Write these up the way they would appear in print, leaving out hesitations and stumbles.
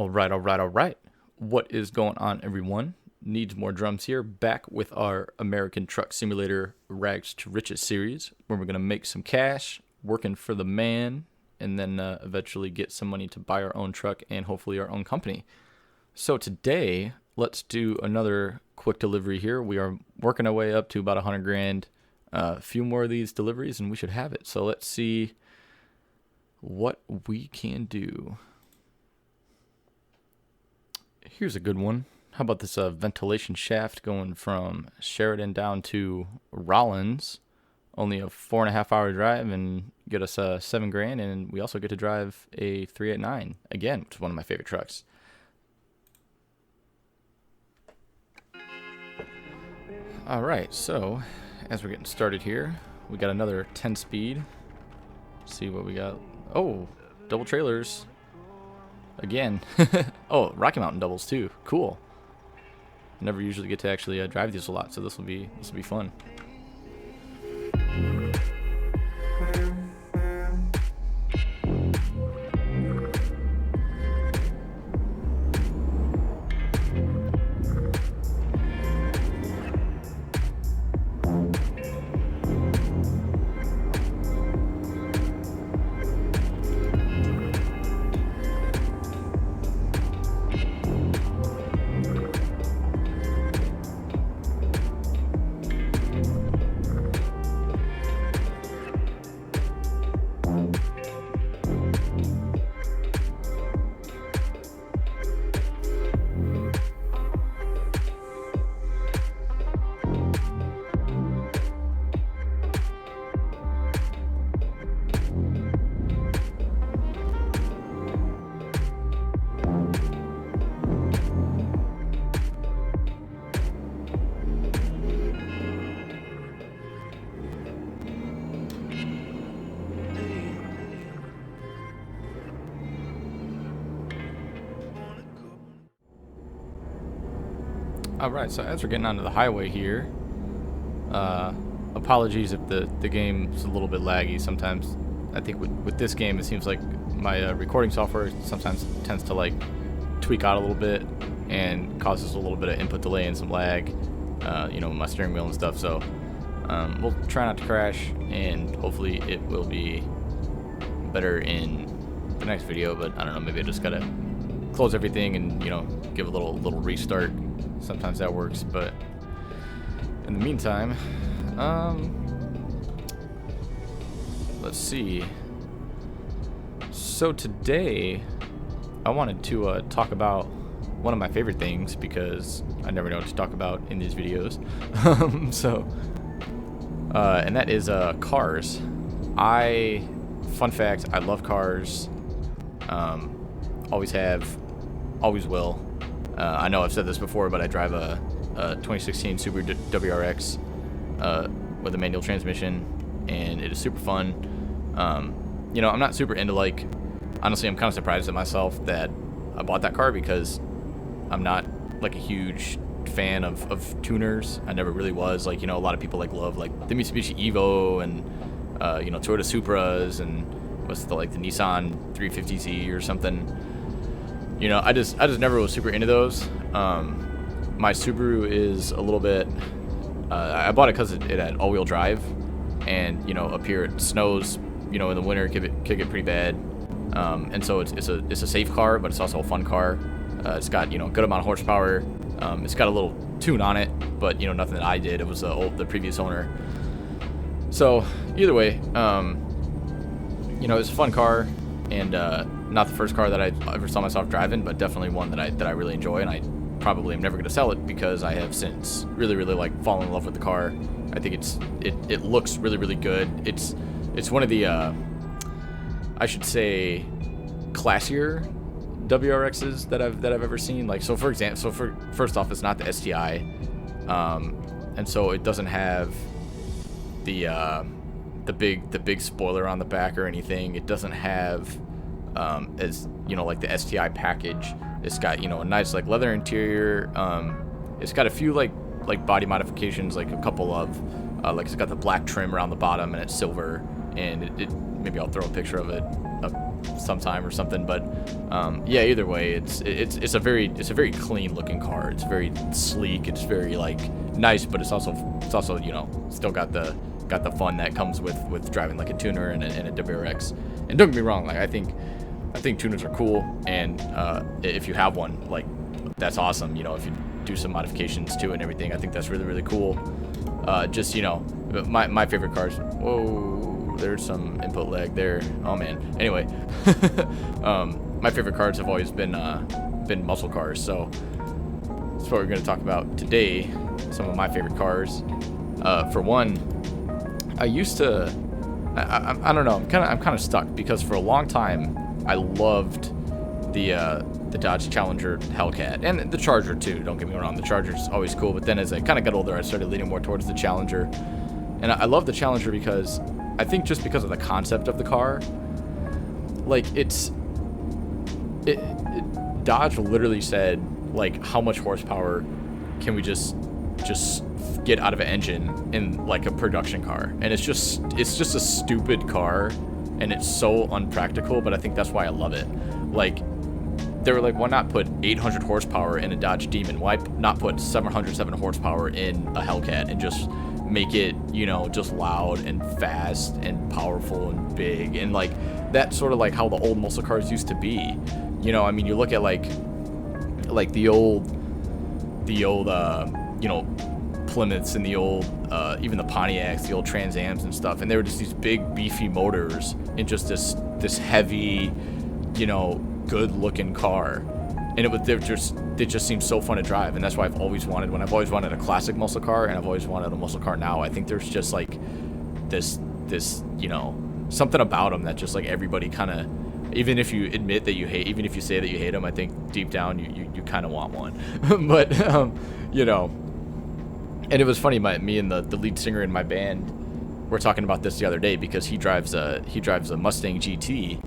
All right. What is going on, everyone? Needs more drums here. Back with our American Truck Simulator Rags to Riches series, where we're going to make some cash, working for the man, and then eventually get some money to buy our own truck and hopefully our own company. So today, let's do another quick delivery here. We are working our way up to about 100 grand. A few more of these deliveries, and we should have it. So let's see what we can do. Here's a good one. How about this ventilation shaft going from Sheridan down to Rollins? Only a 4.5 hour drive and get us 7 grand, and we also get to drive a 389 again, which is one of my favorite trucks. All right, so as we're getting started here, we got another 10 speed. Let's see what we got. Oh, double trailers. Again. Oh, Rocky Mountain doubles too. Cool. Never usually get to actually drive these a lot, so this will be fun. Alright, so as we're getting onto the highway here, apologies if the game's a little bit laggy. Sometimes I think with this game it seems like my recording software sometimes tends to like tweak out a little bit and causes a little bit of input delay and some lag, with my steering wheel and stuff. So we'll try not to crash, and hopefully it will be better in the next video. But I don't know, maybe I just gotta close everything and give a little restart. Sometimes that works, but in the meantime, let's see. So today, I wanted to talk about one of my favorite things, because I never know what to talk about in these videos. And that is cars. Fun fact, I love cars. Always have, always will. I know I've said this before, but I drive a 2016 Subaru WRX with a manual transmission, and it is super fun. I'm not super into, like, honestly, I'm kind of surprised at myself that I bought that car, because I'm not like a huge fan of tuners. I never really was. Like, a lot of people love the Mitsubishi Evo and Toyota Supras and what's the Nissan 350Z or something. I just never was super into those. My Subaru is a little bit. I bought it because it had all-wheel drive, and up here it snows. In the winter it could get pretty bad, and so it's a safe car, but it's also a fun car. It's got good amount of horsepower. It's got a little tune on it, but nothing that I did. It was the previous owner. So either way, it's a fun car, and not the first car that I ever saw myself driving, but definitely one that I really enjoy, and I probably am never going to sell it, because I have since really fallen in love with the car. I think it looks really good. It's one of the I should say classier WRXs that I've ever seen. First off, it's not the STI, and so it doesn't have the big spoiler on the back or anything. It doesn't have as like the STI package. It's got a nice leather interior. It's got a few body modifications, a couple of it's got the black trim around the bottom, and it's silver, and it maybe I'll throw a picture of it up sometime or something. But yeah, either way, it's a very clean looking car. It's very sleek. It's very like nice, but it's also you know, still got the fun that comes with driving like a tuner and a WRX. And don't get me wrong, like I think tuners are cool, and if you have one, like that's awesome. You know, if you do some modifications to it and everything, I think that's really, really cool. Just, you know, my favorite cars. Whoa, there's some input lag there. Oh man. Anyway, my favorite cars have always been muscle cars. So that's what we're going to talk about today. Some of my favorite cars. For one, I used to. I don't know. I'm kind of stuck because for a long time I loved the Dodge Challenger Hellcat and the Charger too. Don't get me wrong, the Charger's always cool. But then as I kind of got older, I started leaning more towards the Challenger, and I love the Challenger because I think just because of the concept of the car, like Dodge literally said like how much horsepower can we just get out of an engine in like a production car, and it's just a stupid car, and it's so unpractical. But I think that's why I love it. Like they were like, why not put 800 horsepower in a Dodge Demon? Why not put 707 horsepower in a Hellcat and just make it, you know, just loud and fast and powerful and big, and like that's sort of like how the old muscle cars used to be. You know, I mean, you look at like the old you know, Plymouths and the old even the Pontiacs, the old Trans Ams and stuff, and they were just these big beefy motors in just this heavy, you know, good looking car, and it just seems so fun to drive. And that's why I've always wanted a classic muscle car, and I've always wanted a muscle car now. I think there's just like this you know, something about them that just like everybody kind of, even if you admit that you hate, even if you say that you hate them, I think deep down you kind of want one. But you know, and it was funny, me and the lead singer in my band were talking about this the other day because he drives a Mustang GT.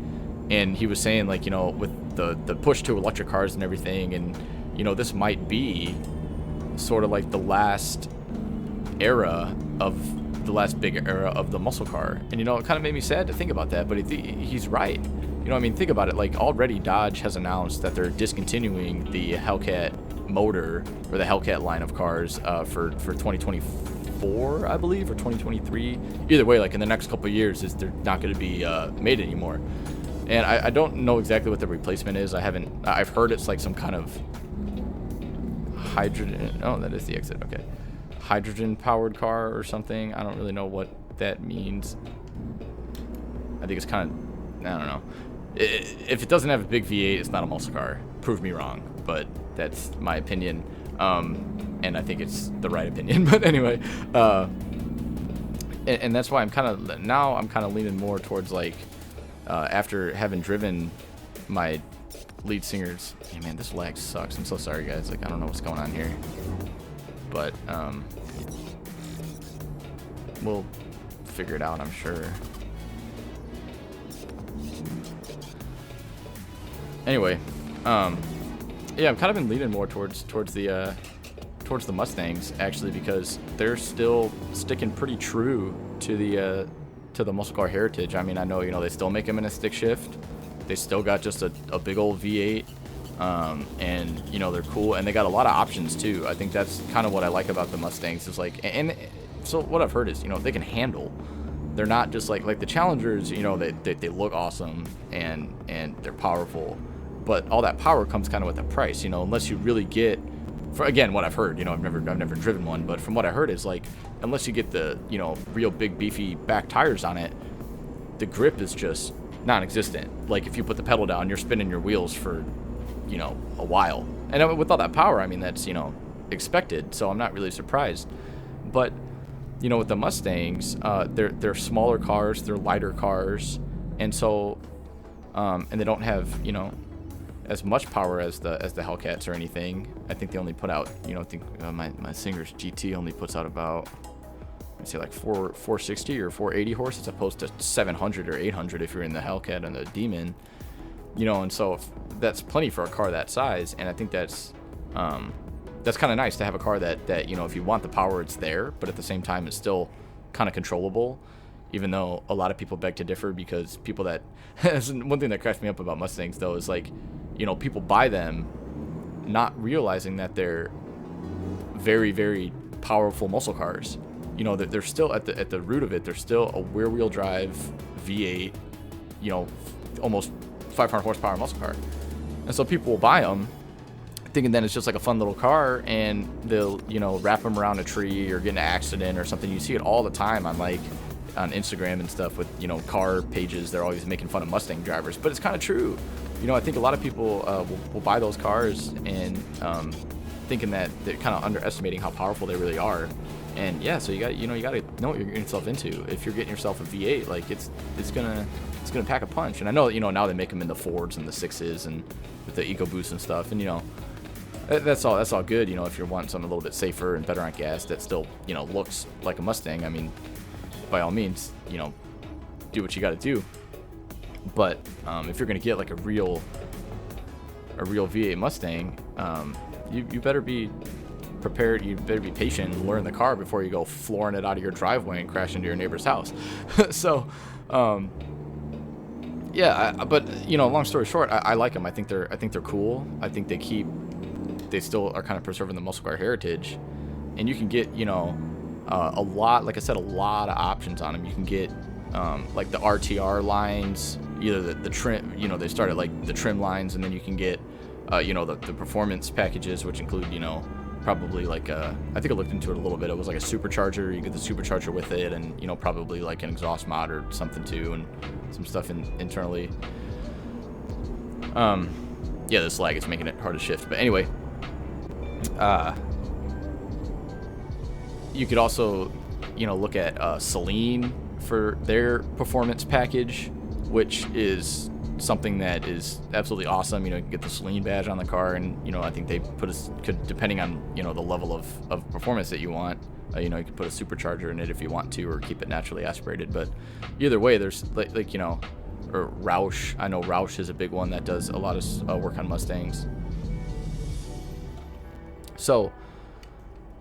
And he was saying, like, you know, with the push to electric cars and everything, and, you know, this might be sort of like the last big era of the muscle car. And, you know, it kind of made me sad to think about that, but he's right. You know, I mean, think about it. Like, already Dodge has announced that they're discontinuing the Hellcat motor, or the Hellcat line of cars, for 2024, I believe, or 2023. Either way, like, in the next couple of years, they're not going to be made anymore. And I don't know exactly what the replacement is. I've heard it's like some kind of hydrogen. Oh, that is the exit. Okay. Hydrogen powered car or something. I don't really know what that means. I think it's kind of, I don't know. If it doesn't have a big V8, it's not a muscle car. Prove me wrong, but that's my opinion. And I think it's the right opinion. But anyway, and that's why I'm kind of leaning more towards like, after having driven my lead singers. Hey man, this lag sucks. I'm so sorry, guys. Like, I don't know what's going on here, but we'll figure it out, I'm sure. Anyway, yeah, I've kind of been leaning more towards the Mustangs, actually, because they're still sticking pretty true to the muscle car heritage. I mean, I know, you know, they still make them in a stick shift. They still got just a big old V8, and you know, they're cool, and they got a lot of options too. I think that's kind of what I like about the Mustangs, is like, and so what I've heard is, you know, they can handle. They're not just like the Challengers, you know, they look awesome and they're powerful, but all that power comes kind of with a price, you know, unless you really get, for again, what I've heard, you know, I've never driven one, but from what I heard is like, unless you get the, you know, real big beefy back tires on it, the grip is just non-existent. Like, if you put the pedal down, you're spinning your wheels for, you know, a while. And with all that power, I mean, that's, you know, expected, so I'm not really surprised. But, you know, with the Mustangs, they're smaller cars, they're lighter cars, and so, and they don't have, you know, as much power as the Hellcats or anything. I think they only put out, you know, I think my Singer's GT only puts out about, let's say, like 460 or 480 horse, as opposed to 700 or 800 if you're in the Hellcat and the Demon, you know. And so that's plenty for a car that size, and I think that's kind of nice to have a car that, you know, if you want the power, it's there, but at the same time it's still kind of controllable. even though a lot of people beg to differ, because people that one thing that cracks me up about Mustangs though is like, people buy them not realizing that they're very, very powerful muscle cars. They're still at the root of it, they're still a rear-wheel drive V8, almost 500 horsepower muscle car. And so people will buy them thinking that it's just like a fun little car, and they'll, wrap them around a tree or get in an accident or something. You see it all the time on Instagram and stuff with, car pages. They're always making fun of Mustang drivers, but it's kind of true. I think a lot of people will buy those cars and thinking that they're kind of underestimating how powerful they really are. And yeah, so you got to know what you're getting yourself into. If you're getting yourself a V8, like it's gonna pack a punch. And I know now they make them in the 4s and the 6s and with the EcoBoost and stuff. And that's all good. If you're wanting something a little bit safer and better on gas that still looks like a Mustang, I mean, by all means, do what you got to do. But if you're gonna get like a real V8 Mustang, you better be prepared. You better be patient and learn the car before you go flooring it out of your driveway and crash into your neighbor's house. So, yeah. But long story short, I like them. I think they're cool. I think they still are kind of preserving the muscle car heritage, and you can get a lot. Like I said, a lot of options on them. You can get like the RTR lines, either the trim. They start at like the trim lines, and then you can get the performance packages, which include probably like I think I looked into it a little bit. It was like a supercharger. You get the supercharger with it, and probably like an exhaust mod or something too, and some stuff internally. Yeah, this lag is making it hard to shift. But anyway, you could also look at Celine for their performance package, which is something that is absolutely awesome. You can get the Celine badge on the car, and I think they could, depending on the level of performance that you want, you could put a supercharger in it if you want to, or keep it naturally aspirated. But either way, there's like or Roush. I know Roush is a big one that does a lot of work on Mustangs. So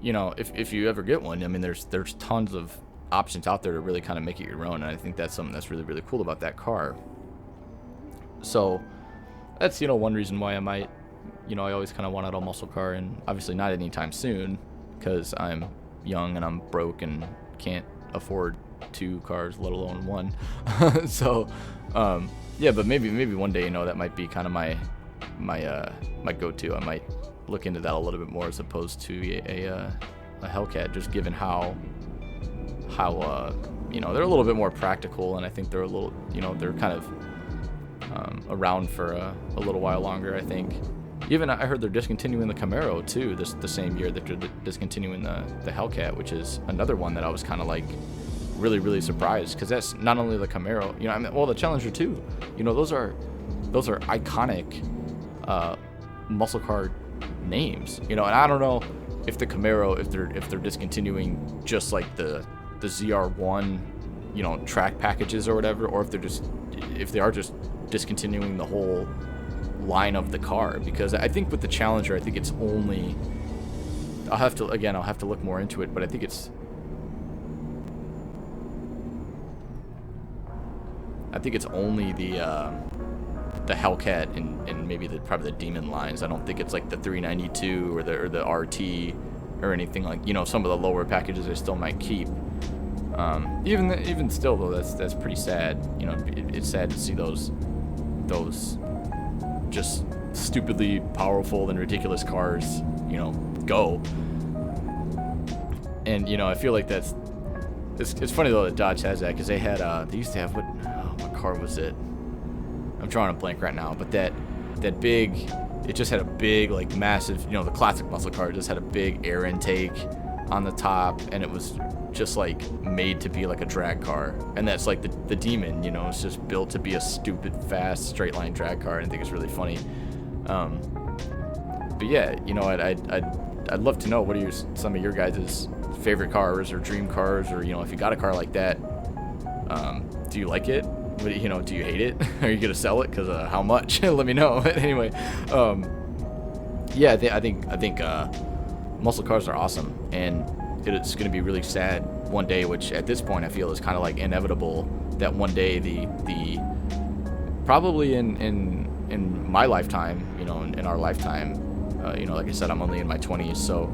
if you ever get one, I mean, there's tons of options out there to really kind of make it your own, and I think that's something that's really, really cool about that car. So that's one reason why I might, I always kind of wanted a muscle car, and obviously not anytime soon, because I'm young and I'm broke and can't afford 2 cars, let alone 1. So yeah, but maybe one day, that might be kind of my go-to. I might look into that a little bit more as opposed to a Hellcat, just given how they're a little bit more practical, and I think they're a little, they're kind of around for a little while longer. I think even I heard they're discontinuing the Camaro too, the same year that they're discontinuing the Hellcat, which is another one that I was kind of like really, really surprised, because that's not only the Camaro, the Challenger too, those are iconic muscle car names, and I don't know if the Camaro, if they're discontinuing just like the ZR1 track packages or whatever, or if they are just discontinuing the whole line of the car, because I think with the Challenger, I think it's only, I'll have to look more into it, but I think it's only the Hellcat and maybe probably the Demon lines. I don't think it's like the 392 or the RT or anything like, some of the lower packages they still might keep. Even still though, that's pretty sad. It's sad to see those just stupidly powerful and ridiculous cars, go. And I feel like it's funny though that Dodge has that, because they used to have what car was it? I'm drawing a blank right now, but that big, it just had a big, like, massive, the classic muscle car just had a big air intake on the top, and it was just like made to be like a drag car. And that's like the Demon, it's just built to be a stupid fast straight line drag car, and I think it's really funny. But yeah, I'd love to know what are some of your guys' favorite cars or dream cars, or if you got a car like that, do you like it? Do you hate it? Are you gonna sell it? Because how much? Let me know. Anyway, yeah, I think muscle cars are awesome, and it's going to be really sad one day, which at this point I feel is kind of like inevitable, that one day the probably in my lifetime, you know, in our lifetime, you know, like I said, I'm only in my 20s, so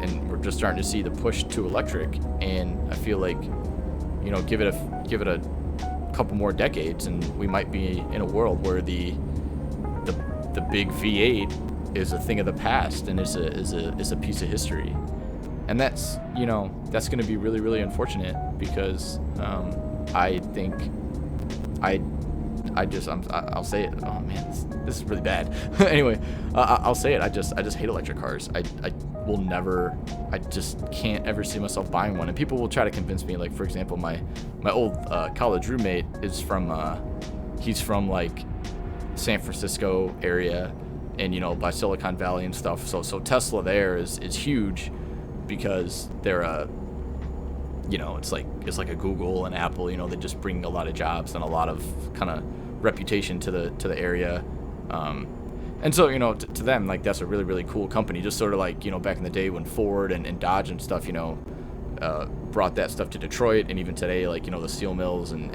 and we're just starting to see the push to electric, and I feel like, you know, give it a couple more decades, and we might be in a world where the big V8 is a thing of the past and is a piece of history. And that's, you know, that's going to be really, really unfortunate, because I think I'll say it. Oh man, this is really bad. Anyway, I'll say it. I just hate electric cars. I will never. I just can't ever see myself buying one. And people will try to convince me. Like, for example, my old college roommate is from. He's from like San Francisco area, and, you know, by Silicon Valley and stuff. So Tesla there is huge, because they're you know, it's like a Google and Apple, you know, they just bring a lot of jobs and a lot of kind of reputation to the area. And so, you know, to them, like, that's a really, really cool company. Just sort of like, you know, back in the day when Ford and Dodge and stuff, you know, brought that stuff to Detroit, and even today, like, you know, the steel mills and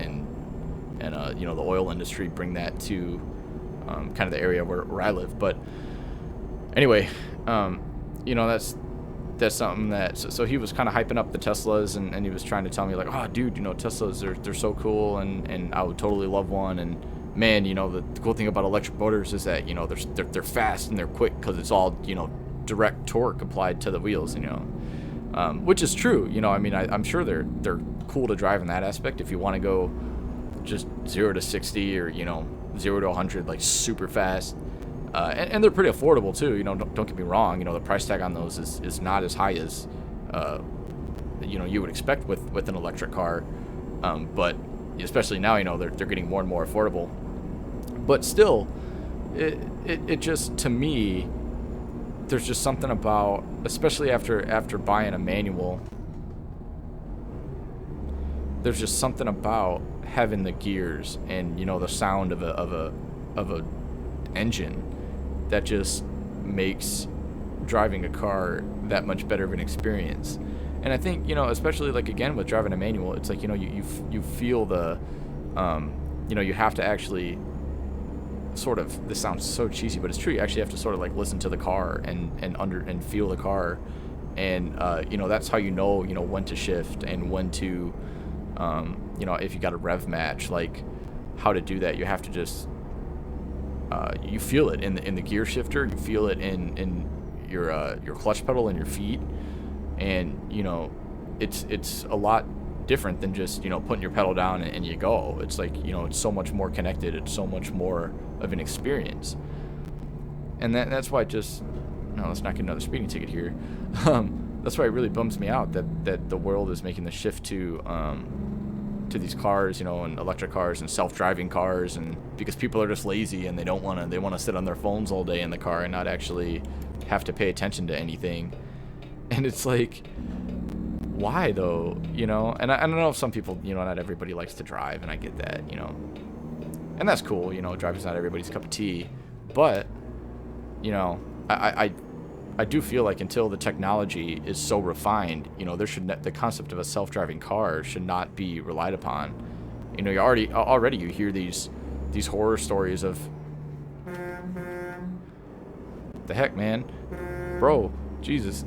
you know, the oil industry bring that to kind of the area where I live. But anyway, you know, that's something that, so he was kind of hyping up the Teslas, and he was trying to tell me, like, oh dude, you know, Teslas, they're so cool, and I would totally love one. And man, you know, the cool thing about electric motors is that, you know, they're fast and they're quick, because it's all, you know, direct torque applied to the wheels, you know, which is true. You know, I mean, I'm sure they're cool to drive in that aspect, if you want to go just 0 to 60, or, you know, 0 to 100 like super fast. And they're pretty affordable too, you know, don't get me wrong, you know, the price tag on those is not as high as, you know, you would expect with an electric car, but especially now, you know, they're getting more and more affordable. But still, it just, to me, there's just something about, especially after buying a manual, there's just something about having the gears and, you know, the sound of a engine that just makes driving a car that much better of an experience. And I think, you know, especially like, again, with driving a manual, it's like, you know, you feel the, you know, you have to actually sort of, this sounds so cheesy, but it's true. You actually have to sort of like listen to the car and feel the car, and you know, that's how you know when to shift and when to, you know, if you got a rev match, like how to do that. You have to just you feel it in the gear shifter, you feel it in your clutch pedal and your feet, and, you know, it's a lot different than just, you know, putting your pedal down and you go. It's like, you know, it's so much more connected, it's so much more of an experience. And that's why let's not get another speeding ticket here. That's why it really bums me out that the world is making the shift to these cars, you know, and electric cars and self-driving cars, and because people are just lazy and they want to sit on their phones all day in the car and not actually have to pay attention to anything. And it's like, why though, you know? And I don't know if some people, you know, not everybody likes to drive, and I get that, you know, and that's cool, you know, driving's not everybody's cup of tea, but, you know, I do feel like until the technology is so refined, you know, the concept of a self-driving car should not be relied upon. You know, you already you hear these horror stories of, the heck, man, bro, Jesus.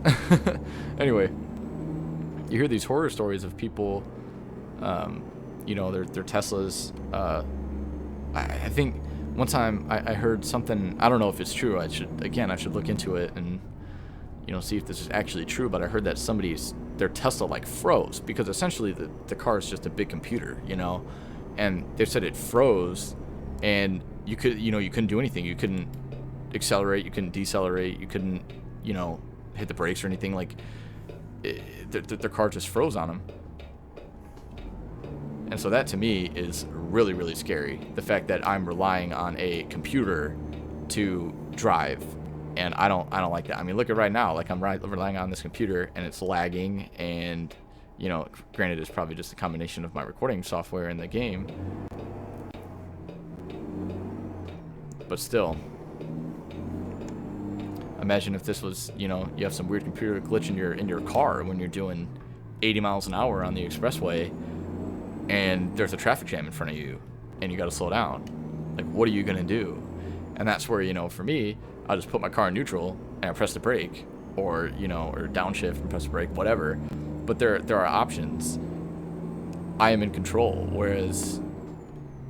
Anyway, you hear these horror stories of people, you know, their Teslas. I think one time I heard something, I don't know if it's true, I should look into it and, you know, see if this is actually true, but I heard that their Tesla like froze, because essentially the car is just a big computer, you know, and they said it froze, and you couldn't do anything. You couldn't accelerate, you couldn't decelerate, you couldn't, you know, hit the brakes or anything. Like, their car just froze on them. And so that to me is really, really scary. The fact that I'm relying on a computer to drive, and I don't like that. I mean, look at right now, like I'm relying on this computer and it's lagging, and, you know, granted, it's probably just a combination of my recording software in the game, but still, Imagine if this was, you know, you have some weird computer glitch in your car when you're doing 80 miles an hour on the expressway, and there's a traffic jam in front of you, and you got to slow down. Like, what are you gonna do? And that's where, you know, for me, I'll just put my car in neutral and I press the brake, or, you know, or downshift and press the brake, whatever. But there are options. I am in control. Whereas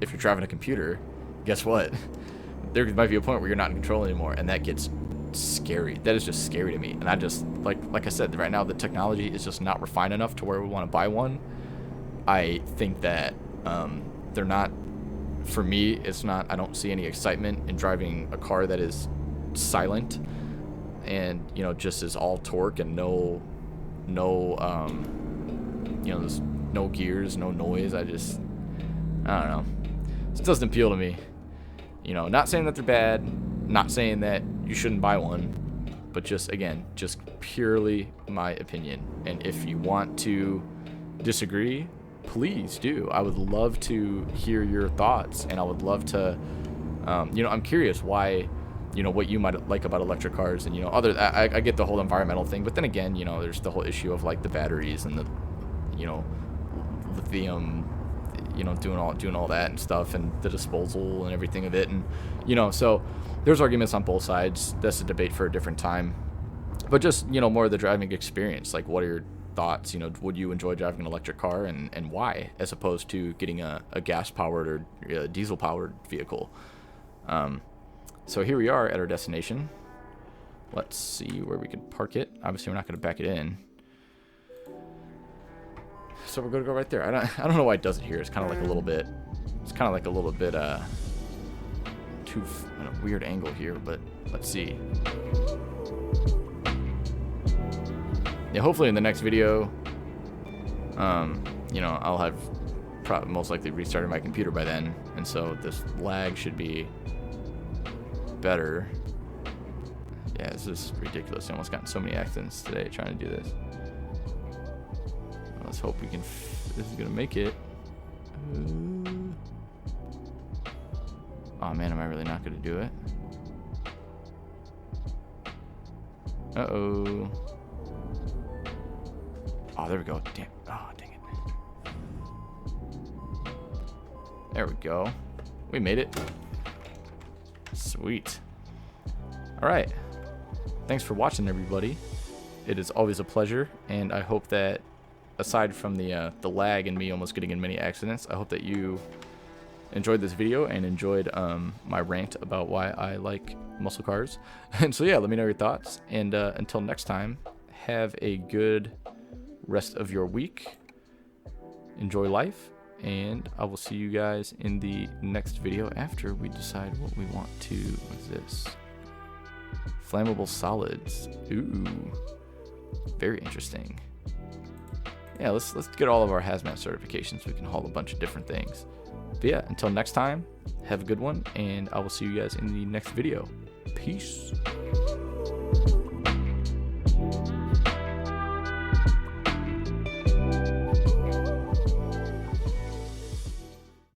if you're driving a computer, guess what? There might be a point where you're not in control anymore, and that gets scary. That is just scary to me. And I just, like I said, right now the technology is just not refined enough to where we want to buy one. I think that they're not, for me, it's not, I don't see any excitement in driving a car that is silent and, you know, just is all torque and no you know, there's no gears, no noise. I don't know. It doesn't appeal to me. You know, not saying that they're bad, not saying that you shouldn't buy one, but just, again, just purely my opinion. And if you want to disagree, please do. I would love to hear your thoughts, and I would love to, you know, I'm curious why, you know, what you might like about electric cars, and, you know, I get the whole environmental thing, but then again, you know, there's the whole issue of like the batteries and the, you know, lithium, you know, doing all that and stuff, and the disposal and everything of it, and, you know, so there's arguments on both sides. That's a debate for a different time. But just, you know, more of the driving experience, like, what are your thoughts? You know, would you enjoy driving an electric car, and why, as opposed to getting a gas powered or a diesel powered vehicle? So here we are at our destination. Let's see where we could park it. Obviously we're not going to back it in, so we're going to go right there. I don't know why it does it here. It's kind of like a little bit too in a weird angle here, but let's see. Yeah, hopefully in the next video, you know, I'll have most likely restarted my computer by then, and so this lag should be better. Yeah, this is ridiculous. I almost got in so many accidents today trying to do this. Let's hope we can. This is gonna make it. Oh man, am I really not gonna do it? Uh-oh. Oh, there we go. Damn. Oh, dang it. There we go. We made it. Sweet. All right. Thanks for watching, everybody. It is always a pleasure, and I hope that, aside from the lag and me almost getting in many accidents, I hope that you enjoyed this video and enjoyed my rant about why I like muscle cars. And so yeah, let me know your thoughts, and until next time, have a good rest of your week. Enjoy life, and I will see you guys in the next video after we decide what we want to. What is this? Flammable solids. Ooh, very interesting. Yeah, let's get all of our hazmat certifications so we can haul a bunch of different things. But yeah, until next time, have a good one, and I will see you guys in the next video. Peace.